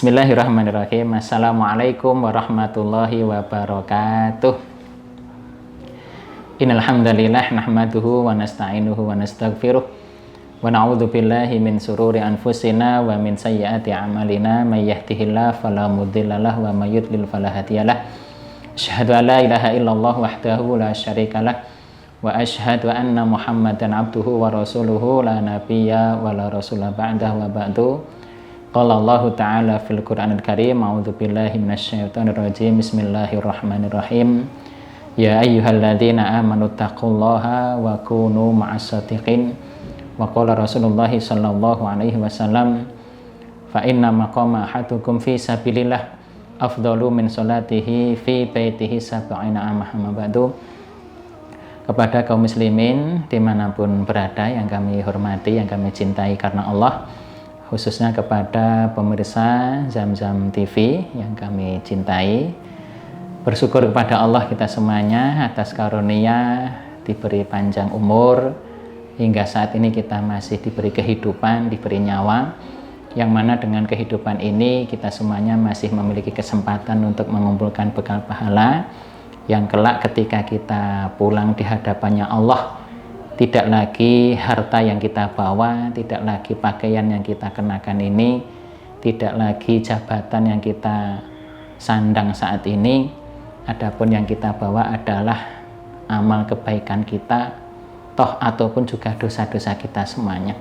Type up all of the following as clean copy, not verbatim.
Bismillahirrahmanirrahim. Assalamualaikum warahmatullahi wabarakatuh. Innal hamdalillah nahmaduhu wa nasta'inuhu wa nastaghfiruh wa na'udzu billahi min sururi anfusina wa min sayyiati a'malina may yahdihillahu fala mudhillalah wa may yudlil fala hadiyalah. Asyhadu an la ilaha illallah wahdahu la syarikalah wa asyhadu anna Muhammadan abduhu wa rasuluhu la nabiyya wa la rasula ba'dahu wa ba'du. Qala Allah Ta'ala fil Qur'anil Karim, a'udzu billahi minasyaitonir rajim. Bismillahirrahmanirrahim. Ya ayyuhalladzina amanu taqullaha wa kunu ma'as-shadiqin. Wa qala Rasulullah sallallahu alaihi wasallam, fa inna maqama ahadukum fi sabilillah afdalu min salatihi fi baitihi sab'ina amah. Ba'du. Kepada kaum muslimin dimanapun berada yang kami hormati, yang kami cintai karena Allah, khususnya kepada pemirsa Zamzam TV yang kami cintai, bersyukur kepada Allah kita semuanya atas karunia diberi panjang umur hingga saat ini kita masih diberi kehidupan, diberi nyawa, yang mana dengan kehidupan ini kita semuanya masih memiliki kesempatan untuk mengumpulkan bekal pahala yang kelak ketika kita pulang di hadapannya Allah, tidak lagi harta yang kita bawa, tidak lagi pakaian yang kita kenakan ini, tidak lagi jabatan yang kita sandang saat ini. Adapun yang kita bawa adalah amal kebaikan kita, toh ataupun juga dosa-dosa kita semuanya.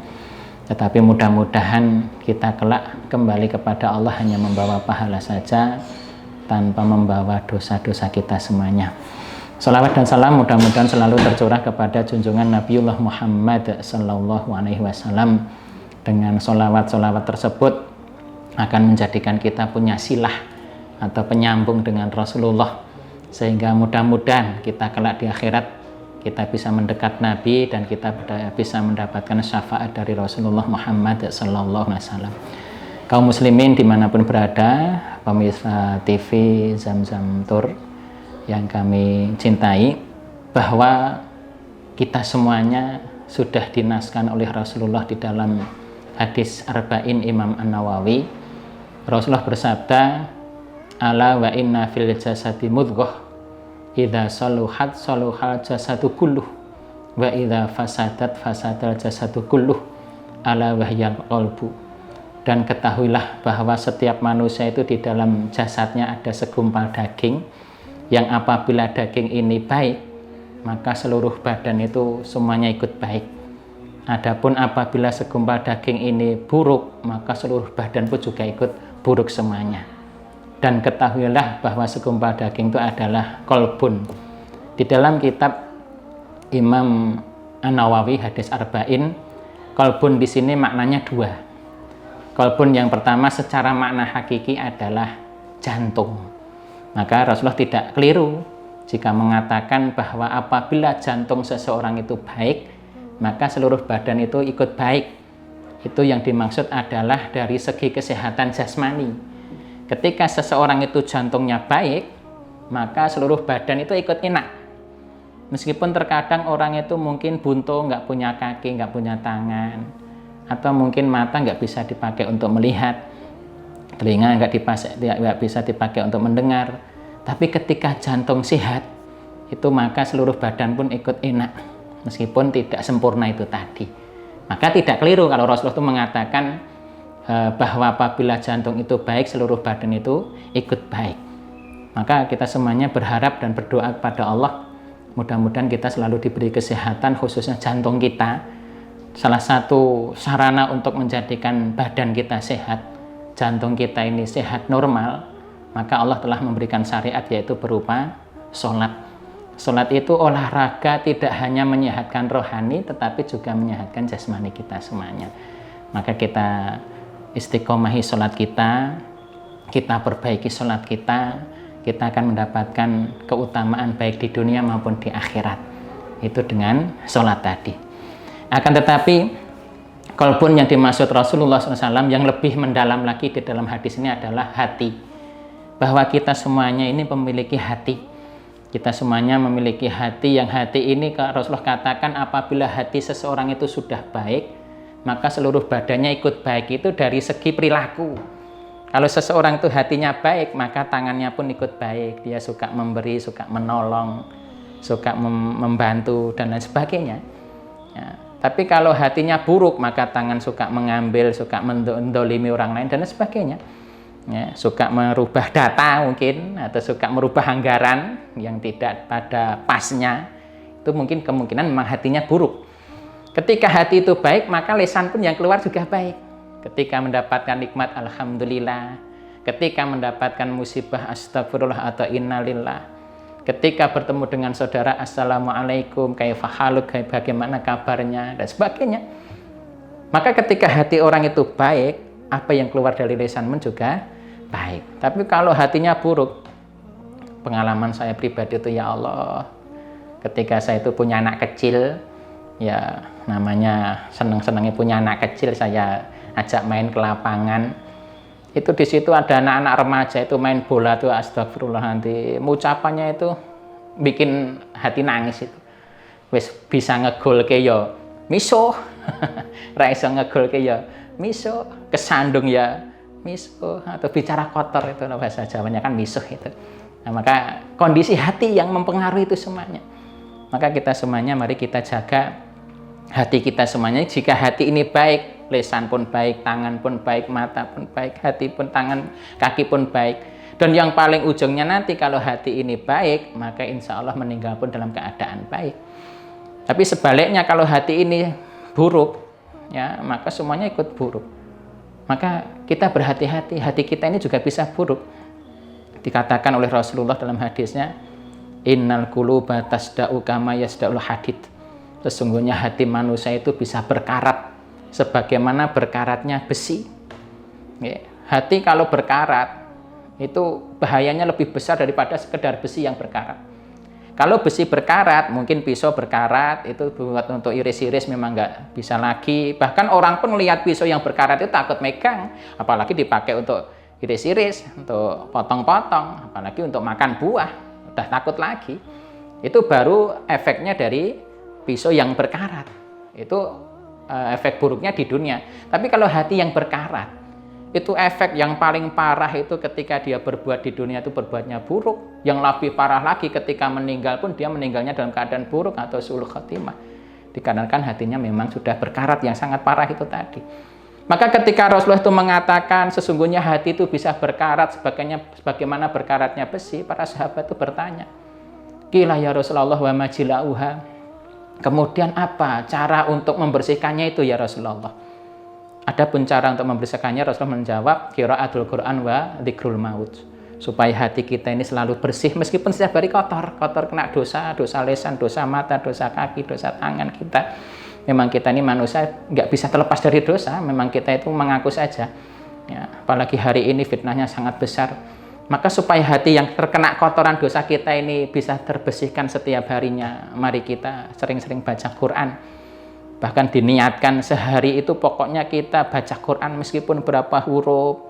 Tetapi mudah-mudahan kita kelak kembali kepada Allah hanya membawa pahala saja, tanpa membawa dosa-dosa kita semuanya. Salawat dan salam mudah-mudahan selalu tercurah kepada junjungan Nabiullah Muhammad sallallahu alaihi wasallam. Dengan solawat-solawat tersebut akan menjadikan kita punya silah atau penyambung dengan Rasulullah, sehingga mudah-mudahan kita kelak di akhirat kita bisa mendekat Nabi dan kita bisa mendapatkan syafaat dari Rasulullah Muhammad sallallahu alaihi wasallam. Kaum muslimin dimanapun berada, pemirsa TV Zamzam Tour yang kami cintai, bahwa kita semuanya sudah dinaskan oleh Rasulullah di dalam hadis Arba'in Imam An-Nawawi. Rasulullah bersabda, ala wa inna fil jasadi mudghah idza saluhat saluhal jasadu kulluh wa idza fasadat fasadal jasadu kulluh ala wahyal qalbu. Dan ketahuilah bahwa setiap manusia itu di dalam jasadnya ada segumpal daging, yang apabila daging ini baik, maka seluruh badan itu semuanya ikut baik. Adapun apabila segumpal daging ini buruk, maka seluruh badan pun juga ikut buruk semuanya. Dan ketahuilah bahwa segumpal daging itu adalah kolbun. Di dalam kitab Imam An-Nawawi hadis Arba'in, kolbun di sini maknanya dua. Kolbun yang pertama secara makna hakiki adalah jantung. Maka Rasulullah tidak keliru jika mengatakan bahwa apabila jantung seseorang itu baik, maka seluruh badan itu ikut baik. Itu yang dimaksud adalah dari segi kesehatan jasmani. Ketika seseorang itu jantungnya baik, maka seluruh badan itu ikut enak. Meskipun terkadang orang itu mungkin buntu, nggak punya kaki, nggak punya tangan, atau mungkin mata nggak bisa dipakai untuk melihat, telinga nggak bisa dipakai untuk mendengar. Tapi ketika jantung sehat, itu maka seluruh badan pun ikut enak, meskipun tidak sempurna itu tadi. Maka tidak keliru kalau Rasulullah itu mengatakan bahwa apabila jantung itu baik, seluruh badan itu ikut baik. Maka kita semuanya berharap dan berdoa kepada Allah, mudah-mudahan kita selalu diberi kesehatan, khususnya jantung kita. Salah satu sarana untuk menjadikan badan kita sehat, jantung kita ini sehat normal, maka Allah telah memberikan syariat, yaitu berupa sholat. Sholat itu olahraga, tidak hanya menyehatkan rohani, tetapi juga menyehatkan jasmani kita semuanya. Maka kita istiqomahi sholat kita perbaiki sholat kita akan mendapatkan keutamaan baik di dunia maupun di akhirat. Itu dengan sholat tadi. Akan tetapi, kalpun yang dimaksud Rasulullah SAW yang lebih mendalam lagi di dalam hadis ini adalah hati. Bahwa kita semuanya ini memiliki hati. Kita semuanya memiliki hati, yang hati ini Rasulullah katakan apabila hati seseorang itu sudah baik, maka seluruh badannya ikut baik. Itu dari segi perilaku. Kalau seseorang itu hatinya baik, maka tangannya pun ikut baik. Dia suka memberi, suka menolong, suka membantu, dan lain sebagainya. Ya. Tapi kalau hatinya buruk, maka tangan suka mengambil, suka mendolimi orang lain, dan lain sebagainya. Ya, suka merubah data mungkin, atau suka merubah anggaran yang tidak pada pasnya. Itu mungkin kemungkinan memang hatinya buruk. Ketika hati itu baik, maka lisan pun yang keluar juga baik. Ketika mendapatkan nikmat, alhamdulillah. Ketika mendapatkan musibah, astagfirullah atau innalillah. Ketika bertemu dengan saudara, assalamualaikum, kaifa haluk, bagaimana kabarnya, dan sebagainya. Maka ketika hati orang itu baik, apa yang keluar dari lisan pun juga baik. Tapi kalau hatinya buruk, pengalaman saya pribadi itu, ya Allah, ketika saya itu punya anak kecil, ya namanya seneng-senengnya punya anak kecil, saya ajak main ke lapangan. Itu di situ ada anak-anak remaja itu main bola tuh, astagfirullah, nanti ucapannya itu bikin hati nangis itu. Wis bisa ngegol ke ya miso, ra iso ngegol ke ya miso, kesandung ya miso, atau bicara kotor itu bahasa Jawanya kan miso itu. Nah, maka kondisi hati yang mempengaruhi itu semuanya. Maka kita semuanya mari kita jaga hati kita semuanya. Jika hati ini baik, lisan pun baik, tangan pun baik, mata pun baik, hati pun, tangan, kaki pun baik. Dan yang paling ujungnya nanti kalau hati ini baik, maka insya Allah meninggal pun dalam keadaan baik. Tapi sebaliknya kalau hati ini buruk, ya maka semuanya ikut buruk. Maka kita berhati-hati, hati kita ini juga bisa buruk. Dikatakan oleh Rasulullah dalam hadisnya, innal quluba tasda'u kama yasda'ul hadid. Sesungguhnya hati manusia itu bisa berkarat sebagaimana berkaratnya besi. Hati kalau berkarat itu bahayanya lebih besar daripada sekedar besi yang berkarat. Kalau besi berkarat, mungkin pisau berkarat itu buat untuk iris-iris memang nggak bisa lagi. Bahkan orang pun lihat pisau yang berkarat itu takut megang, apalagi dipakai untuk iris-iris, untuk potong-potong, apalagi untuk makan buah, udah takut lagi. Itu baru efeknya dari pisau yang berkarat. Itu efek buruknya di dunia. Tapi kalau hati yang berkarat, itu efek yang paling parah itu ketika dia berbuat di dunia itu berbuatnya buruk. Yang lebih parah lagi ketika meninggal pun dia meninggalnya dalam keadaan buruk atau su'ul khotimah. Dikarenakan hatinya memang sudah berkarat yang sangat parah itu tadi. Maka ketika Rasulullah itu mengatakan sesungguhnya hati itu bisa berkarat sebagaimana berkaratnya besi, para sahabat itu bertanya, "Qila ya Rasulullah wa majilauha?" Kemudian apa cara untuk membersihkannya itu ya Rasulullah? Adapun cara untuk membersihkannya, Rasulullah menjawab, qiraatul Quran wa dzikrul maut. Supaya hati kita ini selalu bersih meskipun setiap hari kotor kena dosa lisan, dosa mata, dosa kaki, dosa tangan kita. Memang kita ini manusia nggak bisa terlepas dari dosa, memang kita itu mengaku saja. Ya, apalagi hari ini fitnahnya sangat besar. Maka supaya hati yang terkena kotoran dosa kita ini bisa terbersihkan setiap harinya, mari kita sering-sering baca Quran. Bahkan diniatkan sehari itu pokoknya kita baca Quran meskipun berapa huruf,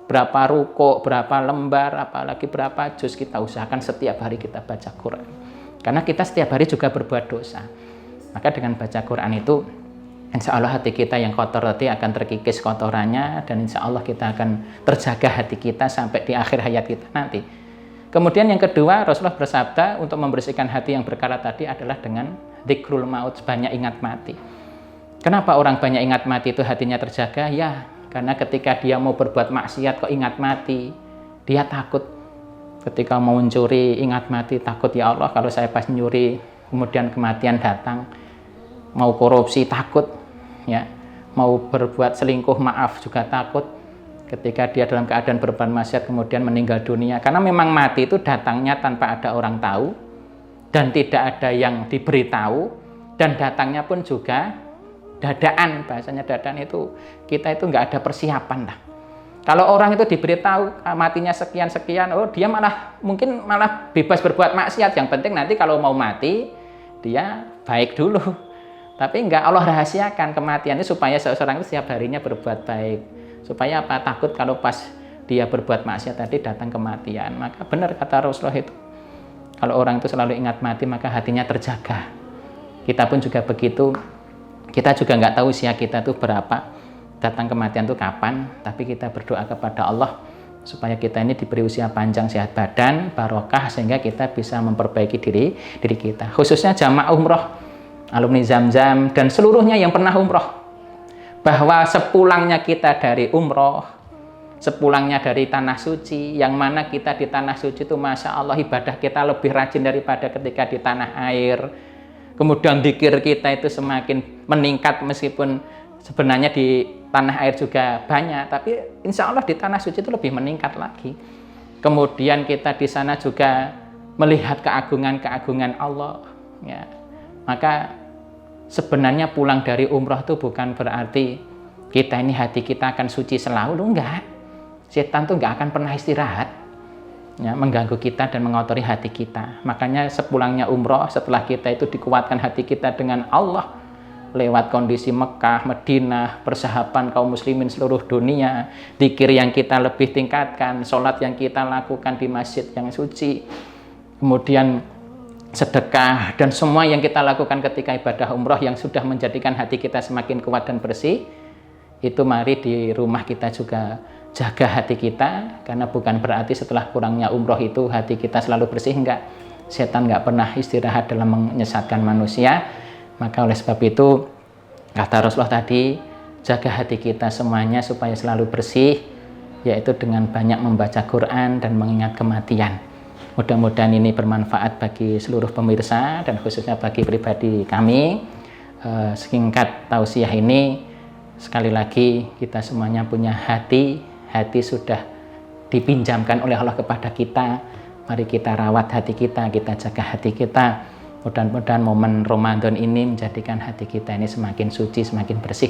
berapa ruko, berapa lembar, apalagi berapa juz, kita usahakan setiap hari kita baca Quran. Karena kita setiap hari juga berbuat dosa. Maka dengan baca Quran itu, insya Allah hati kita yang kotor tadi akan terkikis kotorannya, dan insya Allah kita akan terjaga hati kita sampai di akhir hayat kita nanti. Kemudian yang kedua, Rasulullah bersabda untuk membersihkan hati yang berkarat tadi adalah dengan dzikrul maut, banyak ingat mati. Kenapa orang banyak ingat mati itu hatinya terjaga? Ya, karena ketika dia mau berbuat maksiat kok ingat mati, dia takut. Ketika mau mencuri ingat mati, takut, ya Allah kalau saya pas nyuri kemudian kematian datang. Mau korupsi takut, ya. Mau berbuat selingkuh, maaf, juga takut. Ketika dia dalam keadaan berbuat maksiat kemudian meninggal dunia, karena memang mati itu datangnya tanpa ada orang tahu dan tidak ada yang diberitahu, dan datangnya pun juga dadaan. Bahasanya dadaan itu kita itu nggak ada persiapan lah. Kalau orang itu diberitahu matinya sekian-sekian, oh dia mungkin malah bebas berbuat maksiat. Yang penting nanti kalau mau mati dia baik dulu. Tapi enggak, Allah rahasiakan kematian itu supaya seseorang itu setiap harinya berbuat baik. Supaya apa? Takut kalau pas dia berbuat maksiat tadi datang kematian. Maka benar kata Rasulullah itu, kalau orang itu selalu ingat mati maka hatinya terjaga. Kita pun juga begitu. Kita juga nggak tahu usia kita itu berapa. datang kematian itu kapan, tapi kita berdoa kepada Allah supaya kita ini diberi usia panjang, sehat badan, barokah, sehingga kita bisa memperbaiki diri kita. Khususnya jamaah umroh, alumni Zamzam, dan seluruhnya yang pernah umroh, bahwa sepulangnya kita dari umroh, sepulangnya dari tanah suci, yang mana kita di tanah suci itu Masya Allah ibadah kita lebih rajin daripada ketika di tanah air. Kemudian zikir kita itu semakin meningkat, meskipun sebenarnya di tanah air juga banyak, tapi insya Allah di tanah suci itu lebih meningkat lagi. Kemudian kita di sana juga melihat keagungan Allah, ya. Maka sebenarnya pulang dari umroh itu bukan berarti kita ini hati kita akan suci selalu, enggak. Setan tuh enggak akan pernah istirahat, ya, mengganggu kita dan mengotori hati kita. Makanya sepulangnya umroh, setelah kita itu dikuatkan hati kita dengan Allah lewat kondisi Mekah, Madinah, persahaban kaum muslimin seluruh dunia, zikir yang kita lebih tingkatkan, sholat yang kita lakukan di masjid yang suci, kemudian sedekah, dan semua yang kita lakukan ketika ibadah umroh yang sudah menjadikan hati kita semakin kuat dan bersih, itu mari di rumah kita juga jaga hati kita, karena bukan berarti setelah kurangnya umroh itu hati kita selalu bersih, enggak. Setan enggak pernah istirahat dalam menyesatkan manusia. Maka oleh sebab itu, kata Rasulullah tadi, jaga hati kita semuanya supaya selalu bersih, yaitu dengan banyak membaca Quran dan mengingat kematian. Mudah-mudahan ini bermanfaat bagi seluruh pemirsa dan khususnya bagi pribadi kami. Singkat tausiah ini, sekali lagi kita semuanya punya hati sudah dipinjamkan oleh Allah kepada kita. Mari kita rawat hati kita jaga hati kita. Mudah-mudahan momen Ramadan ini menjadikan hati kita ini semakin suci, semakin bersih.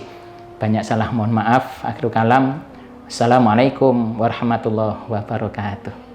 Banyak salah, mohon maaf. Akhirul kalam. Assalamualaikum warahmatullahi wabarakatuh.